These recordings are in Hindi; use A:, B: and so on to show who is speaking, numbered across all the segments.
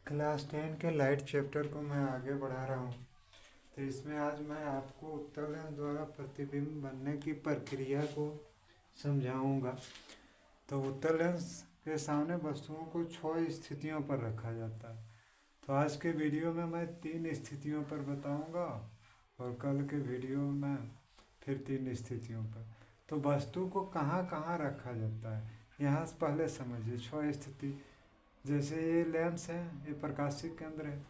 A: क्लास 10 के लाइट चैप्टर को मैं आगे बढ़ा रहा हूँ। तो इसमें आज मैं आपको उत्तल लेंस द्वारा प्रतिबिंब बनने की प्रक्रिया को समझाऊंगा। तो उत्तल लेंस के सामने वस्तुओं को 6 स्थितियों पर रखा जाता है। तो आज के वीडियो में मैं 3 स्थितियों पर बताऊंगा और कल के वीडियो में फिर 3 स्थितियों पर। तो वस्तु को कहाँ कहाँ रखा जाता है यहाँ से पहले समझिए। 6 स्थिति, जैसे ये लेंस है, ये प्रकाशिक केंद्र है।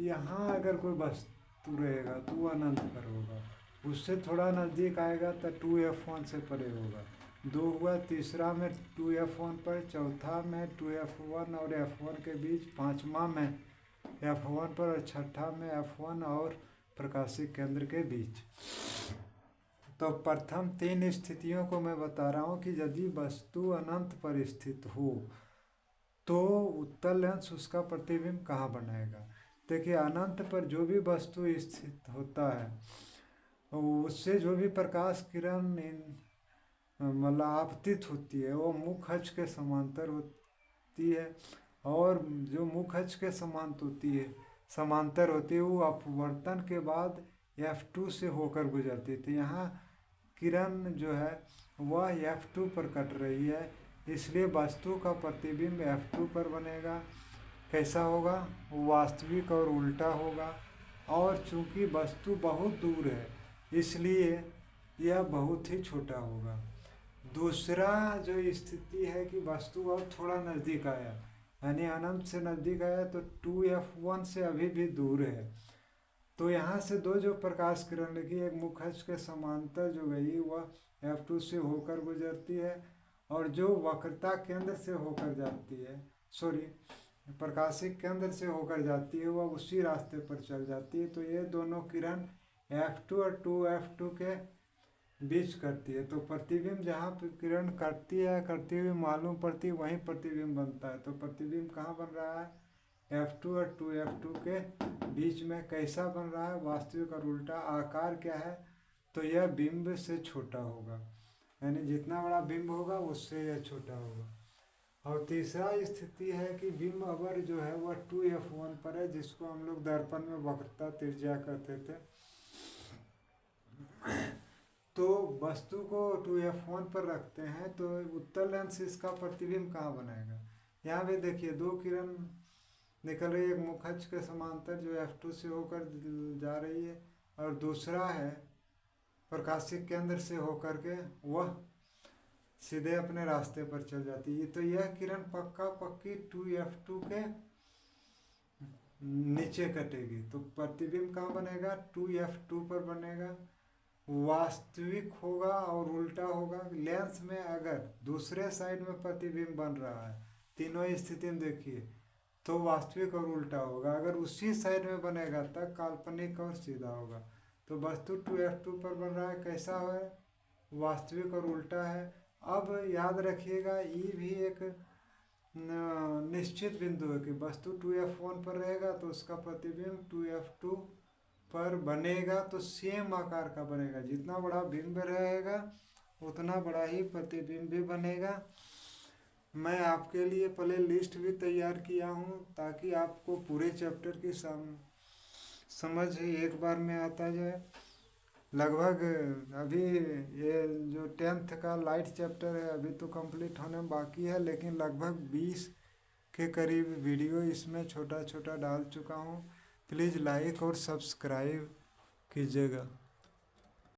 A: यहाँ अगर कोई वस्तु रहेगा तो वो अनंत पर होगा, उससे थोड़ा नज़दीक आएगा तो 2f1 से परे होगा। 2 हुआ, तीसरा में 2f1 पर, चौथा में 2f1 और f1 के बीच, पांचवा में f1 पर और छठा में f1 और प्रकाशिक केंद्र के बीच। तो प्रथम 3 स्थितियों को मैं बता रहा हूँ कि यदि वस्तु अनंत पर स्थित हो तो उत्तल लेंस उसका प्रतिबिंब कहाँ बनाएगा। देखिए, अनंत पर जो भी वस्तु स्थित होता है उससे जो भी प्रकाश किरण मतलब आपतित होती है वो मुख्य अक्ष के समांतर होती है, और जो मुख्य अक्ष के समांतर होती है वो अपवर्तन के बाद f2 से होकर गुजरती है। तो यहाँ किरण जो है वह f2 पर कट रही है, इसलिए वस्तु का प्रतिबिंब f2 पर बनेगा। कैसा होगा? वास्तविक और उल्टा होगा। और चूंकि वस्तु बहुत दूर है इसलिए यह बहुत ही छोटा होगा। दूसरा जो स्थिति है कि वस्तु अब थोड़ा नज़दीक आया, यानी अनंत से नज़दीक आया तो 2f1 से अभी भी दूर है। तो यहाँ से दो जो प्रकाश किरण लगी, एक मुख्य अक्ष के समांतर जो गई वह f2 से होकर गुजरती है, और जो वक्रता केंद्र से होकर जाती है, प्रकाशिक केंद्र से होकर जाती है, वह उसी रास्ते पर चल जाती है। तो ये दोनों किरण f2 और 2f2 के बीच करती है। तो प्रतिबिंब जहाँ पर किरण करती हुई मालूम पड़ती है वहीं प्रतिबिंब बनता है। तो प्रतिबिंब कहाँ बन रहा है? f2 और 2f2 के बीच में। कैसा बन रहा है? वास्तविक और उल्टा। आकार क्या है? तो यह बिंब से छोटा होगा, यानी जितना बड़ा बिंब होगा उससे यह छोटा होगा। और तीसरा स्थिति है कि बिंब अवर जो है वह 2f1 पर है, जिसको हम लोग दर्पण में वक्रता त्रिज्या कहते थे। तो वस्तु को 2f1 पर रखते हैं तो उत्तल लेंस इसका प्रतिबिंब कहाँ बनाएगा? यहाँ भी देखिए, 2 किरण निकल रही है, एक मुख्य अक्ष के समांतर जो f2 से होकर जा रही है, और दूसरा है प्रकाशिक केंद्र से होकर के वह सीधे अपने रास्ते पर चल जाती है। तो यह किरण पक्की 2f2 के नीचे कटेगी। तो प्रतिबिंब कहाँ बनेगा? 2f2 पर बनेगा। वास्तविक होगा और उल्टा होगा। लेंस में अगर दूसरे साइड में प्रतिबिंब बन रहा है, तीनों स्थिति में देखिए, तो वास्तविक और उल्टा होगा। अगर उसी साइड में बनेगा तब काल्पनिक और सीधा होगा। तो वस्तु 2f2 पर बन रहा है, कैसा है? वास्तविक और उल्टा है। अब याद रखिएगा, ई भी एक निश्चित बिंदु है कि वस्तु 2f1 पर रहेगा तो उसका प्रतिबिंब 2f2 पर बनेगा, तो सेम आकार का बनेगा। जितना बड़ा बिंब रहेगा उतना बड़ा ही प्रतिबिंब भी बनेगा। मैं आपके लिए प्ले लिस्ट भी तैयार किया हूँ ताकि आपको पूरे चैप्टर की समझ एक बार में आता जाए। लगभग अभी ये जो 10th का लाइट चैप्टर है अभी तो कंप्लीट होने में बाकी है, लेकिन लगभग 20 के करीब वीडियो इसमें छोटा छोटा डाल चुका हूँ। प्लीज़ लाइक और सब्सक्राइब कीजिएगा।